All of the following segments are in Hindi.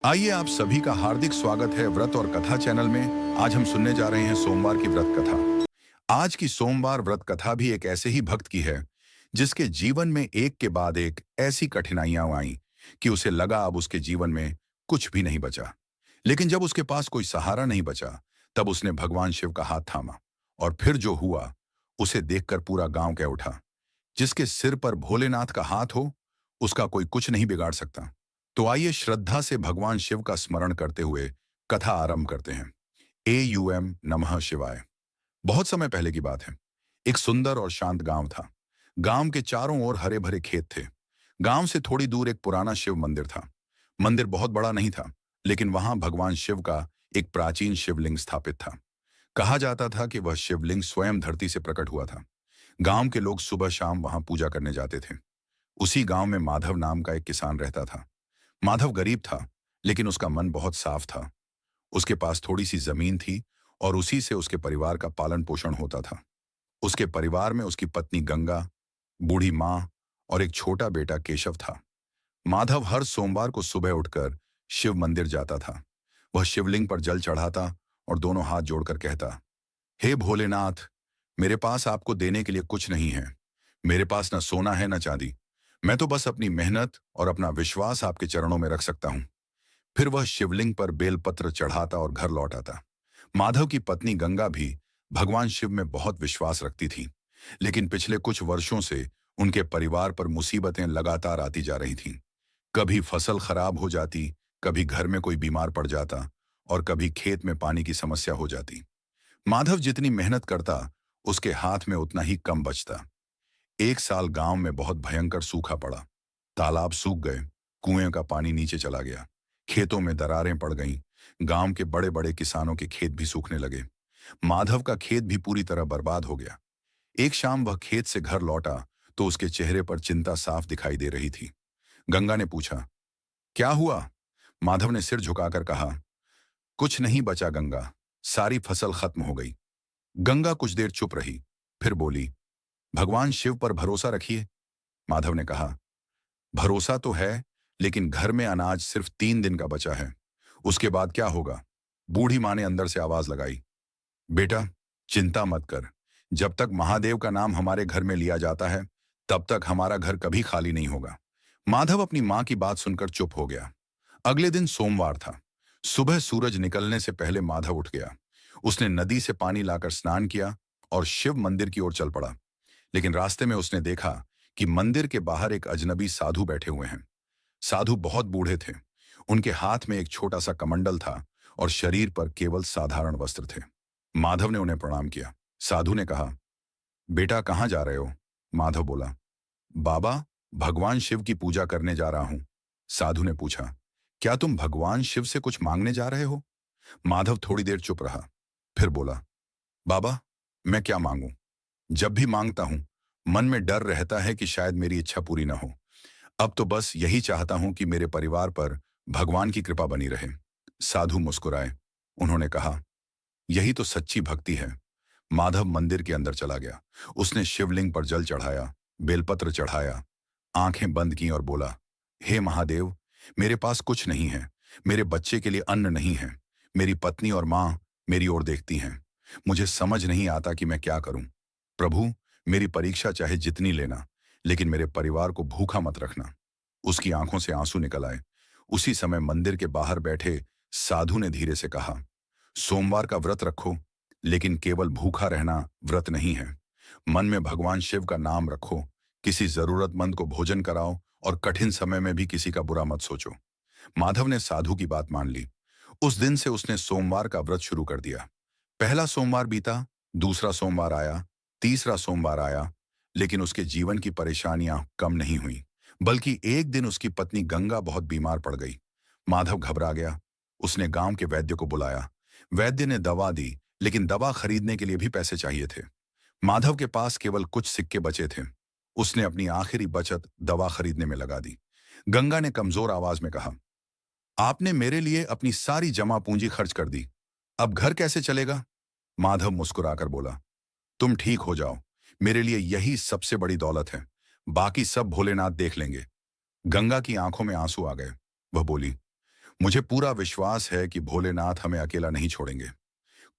आइए आप सभी का हार्दिक स्वागत है व्रत और कथा चैनल में। आज हम सुनने जा रहे हैं सोमवार की व्रत कथा। आज की सोमवार व्रत कथा भी एक ऐसे ही भक्त की है जिसके जीवन में एक के बाद एक ऐसी कठिनाइयां आई कि उसे लगा अब उसके जीवन में कुछ भी नहीं बचा। लेकिन जब उसके पास कोई सहारा नहीं बचा, तब उसने भगवान शिव का हाथ थामा। और फिर जो हुआ उसे देखकर पूरा गांव कह उठा, जिसके सिर पर भोलेनाथ का हाथ हो उसका कोई कुछ नहीं बिगाड़ सकता। तो आइए श्रद्धा से भगवान शिव का स्मरण करते हुए कथा आरंभ करते हैं। AUM नमः शिवाय। बहुत समय पहले की बात है। एक सुंदर और शांत गांव था। गांव के चारों ओर हरे भरे खेत थे। गांव से थोड़ी दूर एक पुराना शिव मंदिर था। मंदिर बहुत बड़ा नहीं था, लेकिन वहां भगवान शिव का एक प्राचीन शिवलिंग स्थापित था। कहा जाता था कि वह शिवलिंग स्वयं धरती से प्रकट हुआ था। गांव के लोग सुबह शाम वहां पूजा करने जाते थे। उसी गांव में माधव नाम का एक किसान रहता था। माधव गरीब था, लेकिन उसका मन बहुत साफ था। उसके पास थोड़ी सी जमीन थी और उसी से उसके परिवार का पालन पोषण होता था। उसके परिवार में उसकी पत्नी गंगा, बूढ़ी माँ और एक छोटा बेटा केशव था। माधव हर सोमवार को सुबह उठकर शिव मंदिर जाता था। वह शिवलिंग पर जल चढ़ाता और दोनों हाथ जोड़कर कहता, हे भोलेनाथ, मेरे पास आपको देने के लिए कुछ नहीं है। मेरे पास न सोना है न चांदी। मैं तो बस अपनी मेहनत और अपना विश्वास आपके चरणों में रख सकता हूं। फिर वह शिवलिंग पर बेलपत्र चढ़ाता और घर लौट आता। माधव की पत्नी गंगा भी भगवान शिव में बहुत विश्वास रखती थी, लेकिन पिछले कुछ वर्षों से उनके परिवार पर मुसीबतें लगातार आती जा रही थीं। कभी फसल खराब हो जाती, कभी घर में कोई बीमार पड़ जाता और कभी खेत में पानी की समस्या हो जाती। माधव जितनी मेहनत करता, उसके हाथ में उतना ही कम बचता। एक साल गांव में बहुत भयंकर सूखा पड़ा। तालाब सूख गए, कुएं का पानी नीचे चला गया, खेतों में दरारें पड़ गईं। गांव के बड़े बड़े किसानों के खेत भी सूखने लगे। माधव का खेत भी पूरी तरह बर्बाद हो गया। एक शाम वह खेत से घर लौटा तो उसके चेहरे पर चिंता साफ दिखाई दे रही थी। गंगा ने पूछा, क्या हुआ? माधव ने सिर झुकाकर कहा, कुछ नहीं बचा गंगा, सारी फसल खत्म हो गई। गंगा कुछ देर चुप रही, फिर बोली, भगवान शिव पर भरोसा रखिए। माधव ने कहा, भरोसा तो है, लेकिन घर में अनाज सिर्फ 3 दिन का बचा है। उसके बाद क्या होगा? बूढ़ी माँ ने अंदर से आवाज लगाई, बेटा, चिंता मत कर। जब तक महादेव का नाम हमारे घर में लिया जाता है, तब तक हमारा घर कभी खाली नहीं होगा। माधव अपनी माँ की बात सुनकर चुप हो गया। अगले दिन सोमवार था। सुबह सूरज निकलने से पहले माधव उठ गया। उसने नदी से पानी लाकर स्नान किया और शिव मंदिर की ओर चल पड़ा। लेकिन रास्ते में उसने देखा कि मंदिर के बाहर एक अजनबी साधु बैठे हुए हैं। साधु बहुत बूढ़े थे। उनके हाथ में एक छोटा सा कमंडल था और शरीर पर केवल साधारण वस्त्र थे। माधव ने उन्हें प्रणाम किया। साधु ने कहा, बेटा कहाँ जा रहे हो? माधव बोला, बाबा, भगवान शिव की पूजा करने जा रहा हूं। साधु ने पूछा, क्या तुम भगवान शिव से कुछ मांगने जा रहे हो? माधव थोड़ी देर चुप रहा, फिर बोला, बाबा, मैं क्या मांगूं? जब भी मांगता हूं, मन में डर रहता है कि शायद मेरी इच्छा पूरी ना हो। अब तो बस यही चाहता हूं कि मेरे परिवार पर भगवान की कृपा बनी रहे। साधु मुस्कुराए। उन्होंने कहा, यही तो सच्ची भक्ति है। माधव मंदिर के अंदर चला गया। उसने शिवलिंग पर जल चढ़ाया, बेलपत्र चढ़ाया, आंखें बंद की और बोला, हे महादेव, मेरे पास कुछ नहीं है। मेरे बच्चे के लिए अन्न नहीं है। मेरी पत्नी और माँ मेरी ओर देखती हैं। मुझे समझ नहीं आता कि मैं क्या करूं। प्रभु, मेरी परीक्षा चाहे जितनी लेना, लेकिन मेरे परिवार को भूखा मत रखना। उसकी आंखों से आंसू निकल आए। उसी समय मंदिर के बाहर बैठे साधु ने धीरे से कहा, सोमवार का व्रत रखो, लेकिन केवल भूखा रहना व्रत नहीं है। मन में भगवान शिव का नाम रखो, किसी जरूरतमंद को भोजन कराओ और कठिन समय में भी किसी का बुरा मत सोचो। माधव ने साधु की बात मान ली। उस दिन से उसने सोमवार का व्रत शुरू कर दिया। पहला सोमवार बीता, दूसरा सोमवार आया, तीसरा सोमवार आया, लेकिन उसके जीवन की परेशानियां कम नहीं हुई। बल्कि एक दिन उसकी पत्नी गंगा बहुत बीमार पड़ गई। माधव घबरा गया। उसने गांव के वैद्य को बुलाया। वैद्य ने दवा दी, लेकिन दवा खरीदने के लिए भी पैसे चाहिए थे। माधव के पास केवल कुछ सिक्के बचे थे। उसने अपनी आखिरी बचत दवा खरीदने में लगा दी। गंगा ने कमजोर आवाज में कहा, आपने मेरे लिए अपनी सारी जमा पूंजी खर्च कर दी, अब घर कैसे चलेगा? माधव मुस्कुराकर बोला, तुम ठीक हो जाओ, मेरे लिए यही सबसे बड़ी दौलत है। बाकी सब भोलेनाथ देख लेंगे। गंगा की आंखों में आंसू आ गए। वह बोली, मुझे पूरा विश्वास है कि भोलेनाथ हमें अकेला नहीं छोड़ेंगे।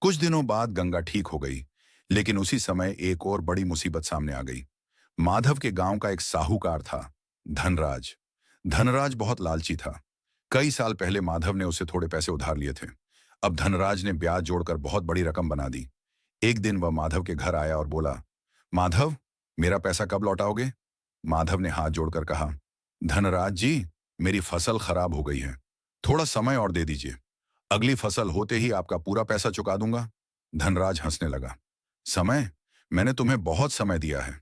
कुछ दिनों बाद गंगा ठीक हो गई, लेकिन उसी समय एक और बड़ी मुसीबत सामने आ गई। माधव के गांव का एक साहूकार था, धनराज। धनराज बहुत लालची था। कई साल पहले माधव ने उसे थोड़े पैसे उधार लिए थे। अब धनराज ने ब्याज जोड़कर बहुत बड़ी रकम बना दी। एक दिन वह माधव के घर आया और बोला, माधव, मेरा पैसा कब लौटाओगे? माधव ने हाथ जोड़कर कहा, धनराज जी, मेरी फसल खराब हो गई है, थोड़ा समय और दे दीजिए। अगली फसल होते ही आपका पूरा पैसा चुका दूंगा। धनराज हंसने लगा, समय? मैंने तुम्हें बहुत समय दिया है।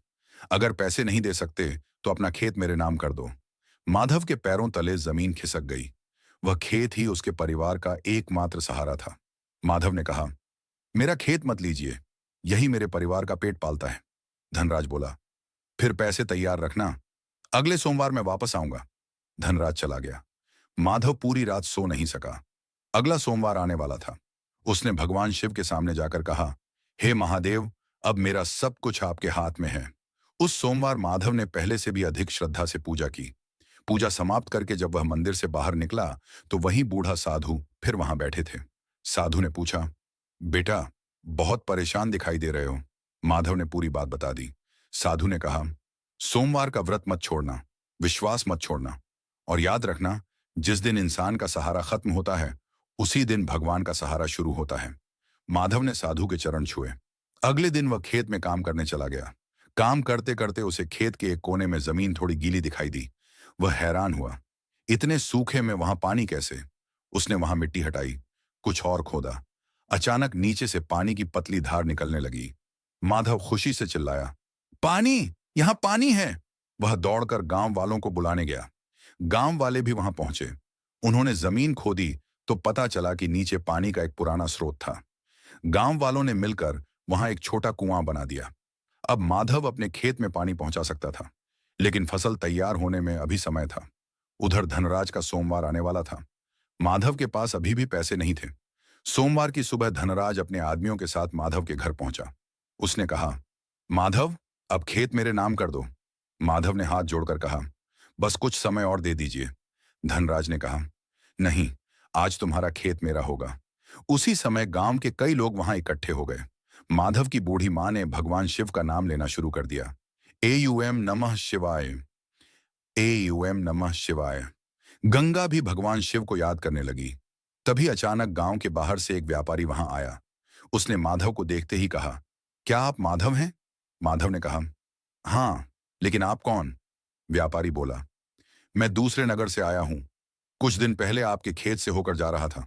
अगर पैसे नहीं दे सकते तो अपना खेत मेरे नाम कर दो। माधव के पैरों तले जमीन खिसक गई। वह खेत ही उसके परिवार का एकमात्र सहारा था। माधव ने कहा, मेरा खेत मत लीजिए, यही मेरे परिवार का पेट पालता है। धनराज बोला, फिर पैसे तैयार रखना, अगले सोमवार मैं वापस आऊंगा। धनराज चला गया। माधव पूरी रात सो नहीं सका। अगला सोमवार आने वाला था। उसने भगवान शिव के सामने जाकर कहा, हे महादेव, अब मेरा सब कुछ आपके हाथ में है। उस सोमवार माधव ने पहले से भी अधिक श्रद्धा से पूजा की। पूजा समाप्त करके जब वह मंदिर से बाहर निकला तो वही बूढ़ा साधु फिर वहां बैठे थे। साधु ने पूछा, बेटा, बहुत परेशान दिखाई दे रहे हो। माधव ने पूरी बात बता दी। साधु ने कहा, सोमवार का व्रत मत छोड़ना, विश्वास मत छोड़ना, और याद रखना, जिस दिन इंसान का सहारा खत्म होता है उसी दिन भगवान का सहारा शुरू होता है। माधव ने साधु के चरण छुए। अगले दिन वह खेत में काम करने चला गया। काम करते करते उसे खेत के एक कोने में जमीन थोड़ी गीली दिखाई दी। वह हैरान हुआ, इतने सूखे में वहां पानी कैसे? उसने वहां मिट्टी हटाई, कुछ और खोदा। अचानक नीचे से पानी की पतली धार निकलने लगी। माधव खुशी से चिल्लाया, पानी! यहां पानी है! वह दौड़कर गांव वालों को बुलाने गया। गांव वाले भी वहां पहुंचे। उन्होंने जमीन खोदी तो पता चला कि नीचे पानी का एक पुराना स्रोत था। गांव वालों ने मिलकर वहां एक छोटा कुआं बना दिया। अब माधव अपने खेत में पानी पहुंचा सकता था, लेकिन फसल तैयार होने में अभी समय था। उधर धनराज का सोमवार आने वाला था। माधव के पास अभी भी पैसे नहीं थे। सोमवार की सुबह धनराज अपने आदमियों के साथ माधव के घर पहुंचा। उसने कहा, माधव, अब खेत मेरे नाम कर दो। माधव ने हाथ जोड़कर कहा, बस कुछ समय और दे दीजिए। धनराज ने कहा, नहीं, आज तुम्हारा खेत मेरा होगा। उसी समय गांव के कई लोग वहां इकट्ठे हो गए। माधव की बूढ़ी मां ने भगवान शिव का नाम लेना शुरू कर दिया। एयूएम नमः शिवाय, एयूएम नमः शिवाय। गंगा भी भगवान शिव को याद करने लगी। तभी अचानक गांव के बाहर से एक व्यापारी वहां आया। उसने माधव को देखते ही कहा, क्या आप माधव हैं? माधव ने कहा, हाँ, लेकिन आप कौन? व्यापारी बोला, मैं दूसरे नगर से आया हूं। कुछ दिन पहले आपके खेत से होकर जा रहा था।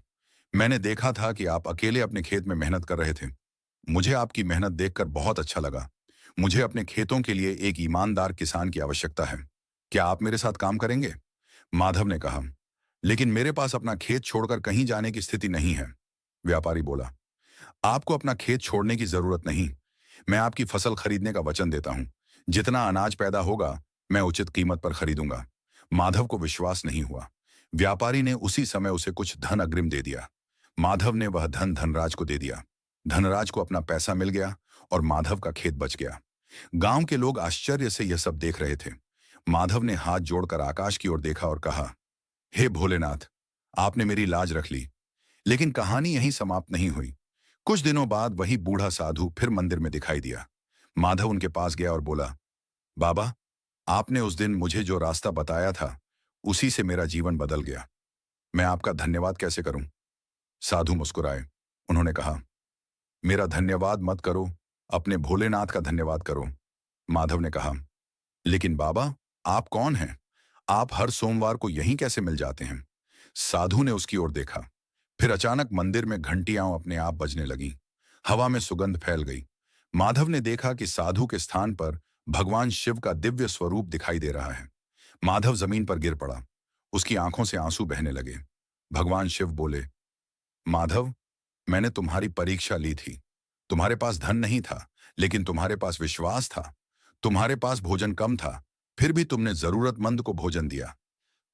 मैंने देखा था कि आप अकेले अपने खेत में मेहनत कर रहे थे। मुझे आपकी मेहनत देखकर बहुत अच्छा लगा। मुझे अपने खेतों के लिए एक ईमानदार किसान की आवश्यकता है। क्या आप मेरे साथ काम करेंगे? माधव ने कहा, लेकिन मेरे पास अपना खेत छोड़कर कहीं जाने की स्थिति नहीं है। व्यापारी बोला, आपको अपना खेत छोड़ने की जरूरत नहीं। मैं आपकी फसल खरीदने का वचन देता हूं। जितना अनाज पैदा होगा मैं उचित कीमत पर खरीदूंगा। माधव को विश्वास नहीं हुआ। व्यापारी ने उसी समय उसे कुछ धन अग्रिम दे दिया। माधव ने वह धन धनराज को दे दिया। धनराज को अपना पैसा मिल गया और माधव का खेत बच गया। गांव के लोग आश्चर्य से यह सब देख रहे थे। माधव ने हाथ जोड़कर आकाश की ओर देखा और कहा, हे भोलेनाथ, आपने मेरी लाज रख ली। लेकिन कहानी यहीं समाप्त नहीं हुई। कुछ दिनों बाद वही बूढ़ा साधु फिर मंदिर में दिखाई दिया। माधव उनके पास गया और बोला, बाबा, आपने उस दिन मुझे जो रास्ता बताया था उसी से मेरा जीवन बदल गया। मैं आपका धन्यवाद कैसे करूं? साधु मुस्कुराए। उन्होंने कहा, मेरा धन्यवाद मत करो, अपने भोलेनाथ का धन्यवाद करो। माधव ने कहा, लेकिन बाबा, आप कौन हैं? आप हर सोमवार को यहीं कैसे मिल जाते हैं? साधु ने उसकी ओर देखा। फिर अचानक मंदिर में घंटियां अपने आप बजने लगीं। हवा में सुगंध फैल गई। माधव ने देखा कि साधु के स्थान पर भगवान शिव का दिव्य स्वरूप दिखाई दे रहा है। माधव जमीन पर गिर पड़ा। उसकी आंखों से आंसू बहने लगे। भगवान शिव बोले, माधव, मैंने तुम्हारी परीक्षा ली थी। तुम्हारे पास धन नहीं था, लेकिन तुम्हारे पास विश्वास था। तुम्हारे पास भोजन कम था, फिर भी तुमने जरूरतमंद को भोजन दिया।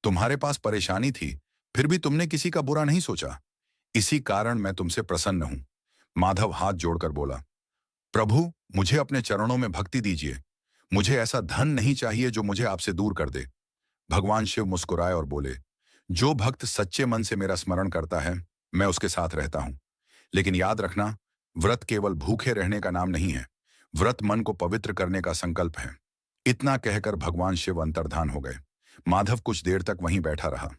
तुम्हारे पास परेशानी थी, फिर भी तुमने किसी का बुरा नहीं सोचा। इसी कारण मैं तुमसे प्रसन्न हूं। माधव हाथ जोड़कर बोला, प्रभु, मुझे अपने चरणों में भक्ति दीजिए। मुझे ऐसा धन नहीं चाहिए जो मुझे आपसे दूर कर दे। भगवान शिव मुस्कुराए और बोले, जो भक्त सच्चे मन से मेरा स्मरण करता है, मैं उसके साथ रहता हूं। लेकिन याद रखना, व्रत केवल भूखे रहने का नाम नहीं है। व्रत मन को पवित्र करने का संकल्प है। इतना कहकर भगवान शिव अंतर्धान हो गए। माधव कुछ देर तक वहीं बैठा रहा।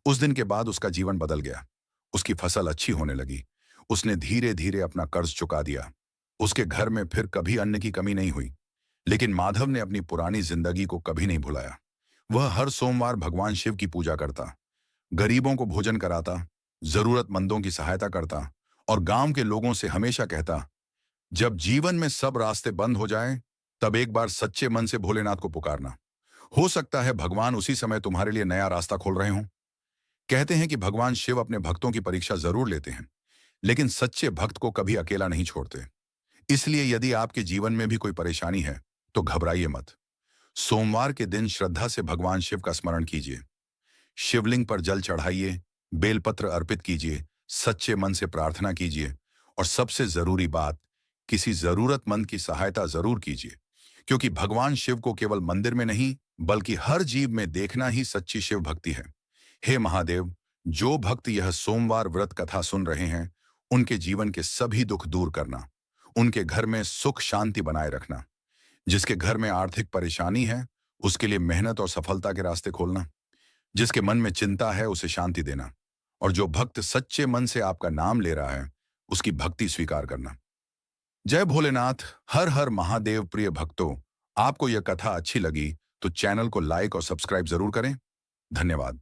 उस दिन के बाद उसका जीवन बदल गया। उसकी फसल अच्छी होने लगी। उसने धीरे धीरे अपना कर्ज चुका दिया। उसके घर में फिर कभी अन्न की कमी नहीं हुई। लेकिन माधव ने अपनी पुरानी जिंदगी को कभी नहीं भुलाया। वह हर सोमवार भगवान शिव की पूजा करता, गरीबों को भोजन कराता, जरूरतमंदों की सहायता करता और गांव के लोगों से हमेशा कहता, जब जीवन में सब रास्ते बंद हो जाएं, तब एक बार सच्चे मन से भोलेनाथ को पुकारना। हो सकता है भगवान उसी समय तुम्हारे लिए नया रास्ता खोल रहे हों। कहते हैं कि भगवान शिव अपने भक्तों की परीक्षा जरूर लेते हैं, लेकिन सच्चे भक्त को कभी अकेला नहीं छोड़ते। इसलिए यदि आपके जीवन में भी कोई परेशानी है, तो घबराइए मत। सोमवार के दिन श्रद्धा से भगवान शिव का स्मरण कीजिए। शिवलिंग पर जल चढ़ाइए, बेलपत्र अर्पित कीजिए, सच्चे मन से प्रार्थना कीजिए और सबसे जरूरी बात, किसी जरूरतमंद की सहायता जरूर कीजिए। क्योंकि भगवान शिव को केवल मंदिर में नहीं, बल्कि हर जीव में देखना ही सच्ची शिव भक्ति है। हे महादेव, जो भक्त यह सोमवार व्रत कथा सुन रहे हैं, उनके जीवन के सभी दुख दूर करना, उनके घर में सुख शांति बनाए रखना। जिसके घर में आर्थिक परेशानी है, उसके लिए मेहनत और सफलता के रास्ते खोलना। जिसके मन में चिंता है, उसे शांति देना। और जो भक्त सच्चे मन से आपका नाम ले रहा है, उसकी भक्ति स्वीकार करना। जय भोलेनाथ। हर हर महादेव। प्रिय भक्तों, आपको यह कथा अच्छी लगी तो चैनल को लाइक और सब्सक्राइब जरूर करें। धन्यवाद।